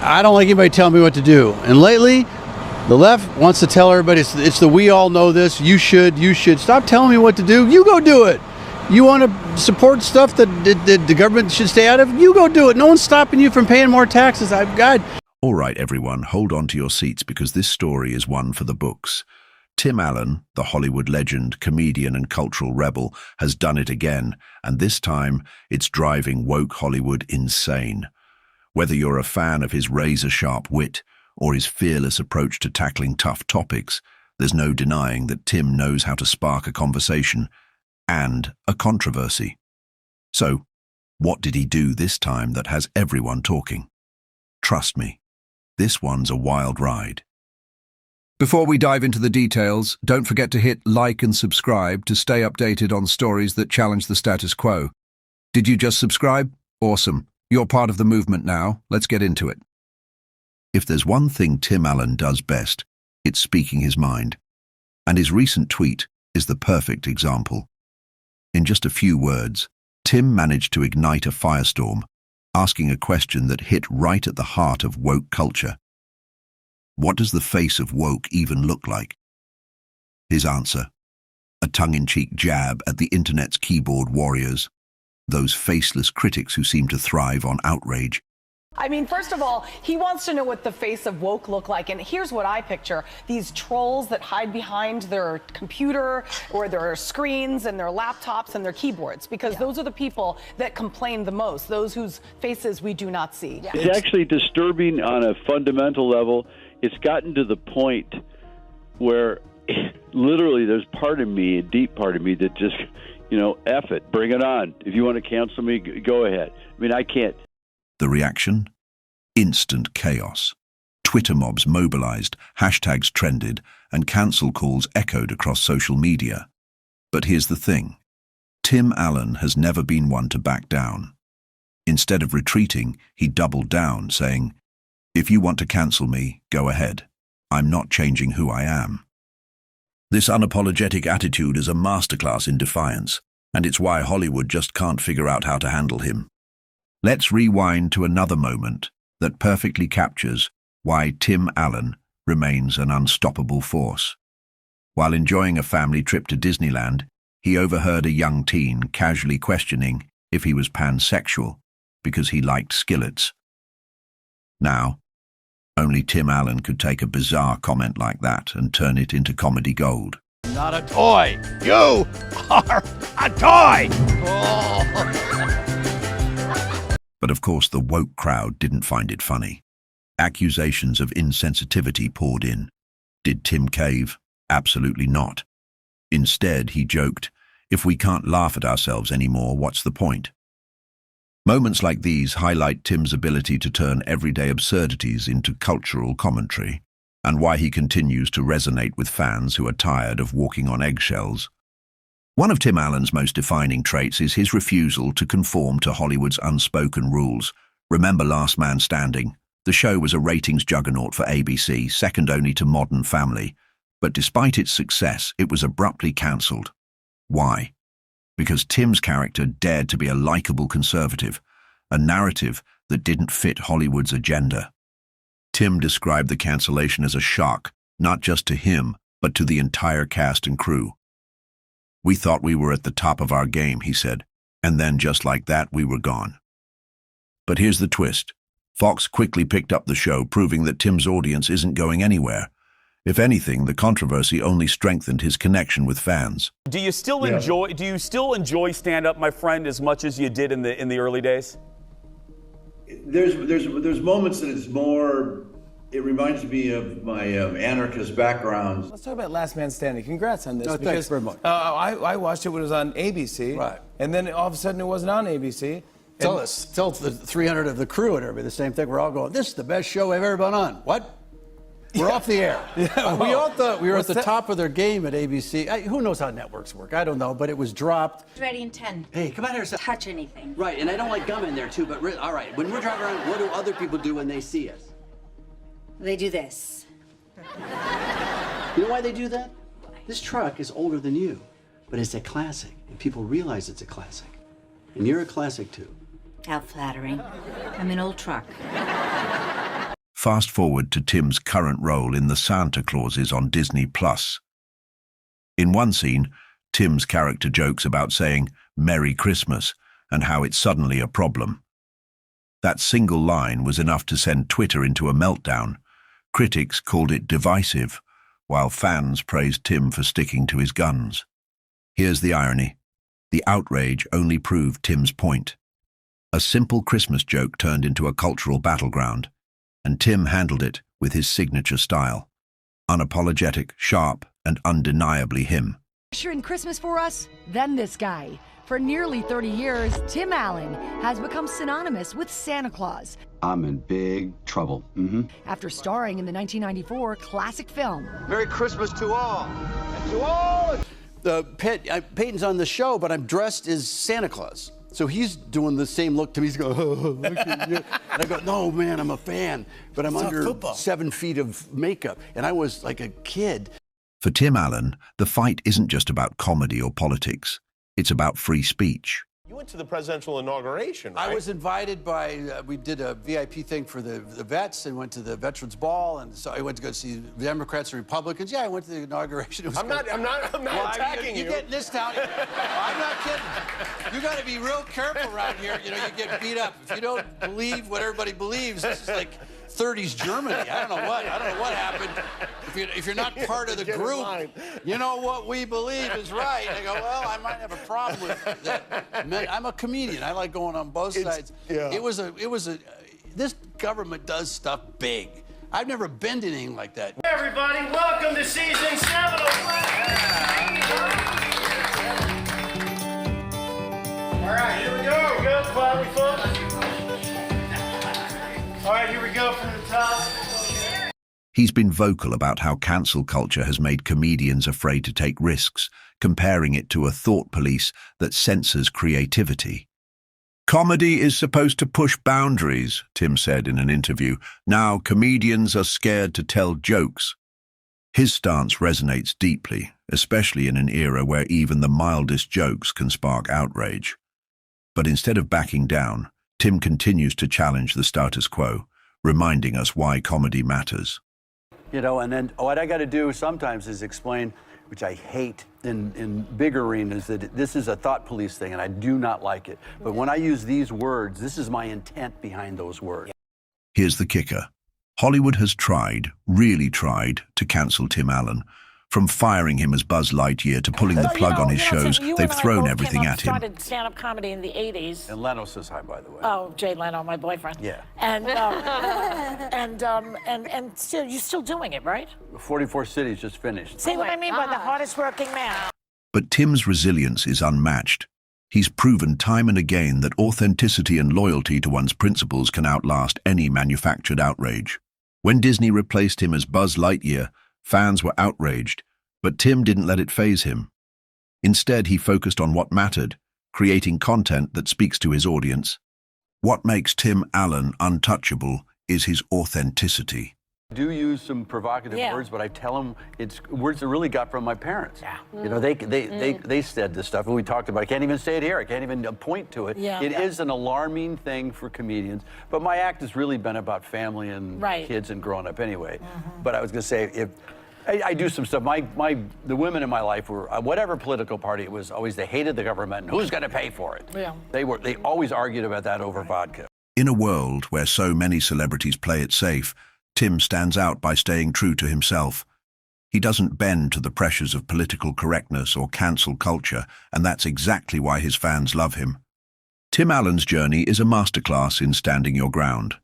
I don't like anybody telling me what to do. And lately, the left wants to tell everybody it's the we all know this. You should. Stop telling me what to do. You go do it. You want to support stuff that the government should stay out of? You go do it. No one's stopping you from paying more taxes. All right, everyone, hold on to your seats because this story is one for the books. Tim Allen, the Hollywood legend, comedian and cultural rebel, has done it again, and this time it's driving woke Hollywood insane. Whether you're a fan of his razor-sharp wit or his fearless approach to tackling tough topics, there's no denying that Tim knows how to spark a conversation and a controversy. So, what did he do this time that has everyone talking? Trust me, this one's a wild ride. Before we dive into the details, don't forget to hit like and subscribe to stay updated on stories that challenge the status quo. Did you just subscribe? Awesome. You're part of the movement now. Let's get into it. If there's one thing Tim Allen does best, it's speaking his mind. And his recent tweet is the perfect example. In just a few words, Tim managed to ignite a firestorm, asking a question that hit right at the heart of woke culture. What does the face of woke even look like? His answer: a tongue-in-cheek jab at the internet's keyboard warriors, those faceless critics who seem to thrive on outrage. I mean, first of all, he wants to know what the face of woke look like, and here's what I picture. These trolls that hide behind their computer or their screens and their laptops and their keyboards, because those are the people that complain the most, those whose faces we do not see. It's actually disturbing on a fundamental level. It's gotten to the point where literally there's part of me, a deep part of me, that just, F it, bring it on. If you want to cancel me, go ahead. I mean, I can't. The reaction? Instant chaos. Twitter mobs mobilized, hashtags trended, and cancel calls echoed across social media. But here's the thing. Tim Allen has never been one to back down. Instead of retreating, he doubled down, saying, "If you want to cancel me, go ahead. I'm not changing who I am." This unapologetic attitude is a masterclass in defiance, and it's why Hollywood just can't figure out how to handle him. Let's rewind to another moment that perfectly captures why Tim Allen remains an unstoppable force. While enjoying a family trip to Disneyland, he overheard a young teen casually questioning if he was pansexual because he liked skillets. Now, only Tim Allen could take a bizarre comment like that and turn it into comedy gold. Not a toy. You are a toy. Oh. But of course the woke crowd didn't find it funny. Accusations of insensitivity poured in. Did Tim cave? Absolutely not. Instead, he joked, "If we can't laugh at ourselves anymore, what's the point?" Moments like these highlight Tim's ability to turn everyday absurdities into cultural commentary, and why he continues to resonate with fans who are tired of walking on eggshells. One of Tim Allen's most defining traits is his refusal to conform to Hollywood's unspoken rules. Remember Last Man Standing? The show was a ratings juggernaut for ABC, second only to Modern Family. But despite its success, it was abruptly cancelled. Why? Because Tim's character dared to be a likable conservative, a narrative that didn't fit Hollywood's agenda. Tim described the cancellation as a shock, not just to him, but to the entire cast and crew. "We thought we were at the top of our game," he said, "and then just like that, we were gone." But here's the twist. Fox quickly picked up the show, proving that Tim's audience isn't going anywhere. If anything, the controversy only strengthened his connection with fans. Do you still enjoy stand-up, my friend, as much as you did in the early days? There's moments that it's more. It reminds me of my anarchist background. Let's talk about Last Man Standing. Congrats on this. No, thanks very much. I watched it when it was on ABC. Right. And then all of a sudden it wasn't on ABC. Tell the 300 of the crew and everybody the same thing. We're all going, "This is the best show I've ever been on." What? We're off the air. We all thought we were at the top of their game at ABC. Who knows how networks work? I don't know, but it was dropped. Ready in 10. Hey, come on here. Touch anything. Right, and I don't like gum in there too, but all right, when we're driving around, what do other people do when they see us? They do this. You know why they do that? This truck is older than you, but it's a classic, and people realize it's a classic. And you're a classic too. How flattering. I'm an old truck. Fast forward to Tim's current role in the Santa Clauses on Disney+. In one scene, Tim's character jokes about saying "Merry Christmas" and how it's suddenly a problem. That single line was enough to send Twitter into a meltdown. Critics called it divisive, while fans praised Tim for sticking to his guns. Here's the irony. The outrage only proved Tim's point. A simple Christmas joke turned into a cultural battleground, and Tim handled it with his signature style. Unapologetic, sharp, and undeniably him. In Christmas for us, then this guy. For nearly 30 years, Tim Allen has become synonymous with Santa Claus. I'm in big trouble. After starring in the 1994 classic film. Merry Christmas to all. And to all. Peyton's on the show, but I'm dressed as Santa Claus. So he's doing the same look to me. He's going, oh, look at you. And I go, no, man, I'm a fan. But I'm under 7 feet of makeup. And I was like a kid. For Tim Allen, the fight isn't just about comedy or politics. It's about free speech. You went to the presidential inauguration, right? I was invited by, we did a VIP thing for the vets and went to the Veterans Ball. And so I went to go see Democrats and Republicans. Yeah, I went to the inauguration. I'm not attacking you. You get in this town. I'm not kidding. You got to be real careful around here. You know, you get beat up. If you don't believe what everybody believes, this is like 30s Germany. I don't know what happened. If you're not part of the group, you know what we believe is right. I go, well, I might have a problem with that. I'm a comedian. I like going on both sides. Yeah. This government does stuff big. I've never been to anything like that. Hey everybody, welcome to season 7 of All right, here we go. Good, quietly, folks. All right, here we go from the top. He's been vocal about how cancel culture has made comedians afraid to take risks, comparing it to a thought police that censors creativity. Comedy is supposed to push boundaries, Tim said in an interview. Now comedians are scared to tell jokes. His stance resonates deeply, especially in an era where even the mildest jokes can spark outrage. But instead of backing down, Tim continues to challenge the status quo, reminding us why comedy matters. You know, and then what I got to do sometimes is explain, which I hate in big arenas, that this is a thought police thing, and I do not like it. But when I use these words, this is my intent behind those words. Here's the kicker. Hollywood has really tried to cancel Tim Allen. From firing him as Buzz Lightyear to pulling the plug on his shows, they've thrown everything at him. Started stand-up comedy in the 80s. And Leno says hi, by the way. Oh, Jay Leno, my boyfriend. Yeah. And still, you're still doing it, right? 44 Cities just finished. See what I mean by the hardest working man. But Tim's resilience is unmatched. He's proven time and again that authenticity and loyalty to one's principles can outlast any manufactured outrage. When Disney replaced him as Buzz Lightyear, fans were outraged, but Tim didn't let it faze him. Instead, he focused on what mattered, creating content that speaks to his audience. What makes Tim Allen untouchable is his authenticity. I do use some provocative words, but I tell them it's words I really got from my parents. Yeah. You know, they said this stuff, and we talked about it. I can't even say it here. I can't even point to it. Yeah. It is an alarming thing for comedians, but my act has really been about family and kids and growing up anyway. But I was going to say, if I do some stuff. The women in my life were, whatever political party it was, always they hated the government and who's going to pay for it. Yeah. They always argued about that over vodka. In a world where so many celebrities play it safe, Tim stands out by staying true to himself. He doesn't bend to the pressures of political correctness or cancel culture, and that's exactly why his fans love him. Tim Allen's journey is a masterclass in standing your ground.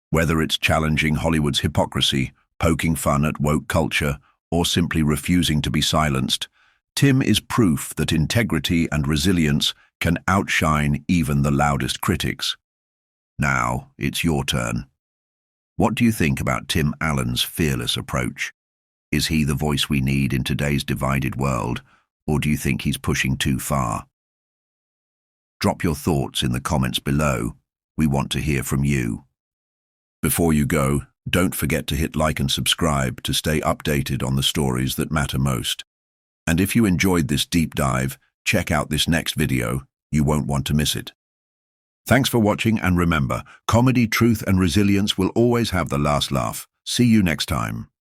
Whether it's challenging Hollywood's hypocrisy, poking fun at woke culture, or simply refusing to be silenced, Tim is proof that integrity and resilience can outshine even the loudest critics. Now, it's your turn. What do you think about Tim Allen's fearless approach? Is he the voice we need in today's divided world, or do you think he's pushing too far? Drop your thoughts in the comments below. We want to hear from you. Before you go, don't forget to hit like and subscribe to stay updated on the stories that matter most. And if you enjoyed this deep dive, check out this next video. You won't want to miss it. Thanks for watching, and remember, comedy, truth, and resilience will always have the last laugh. See you next time.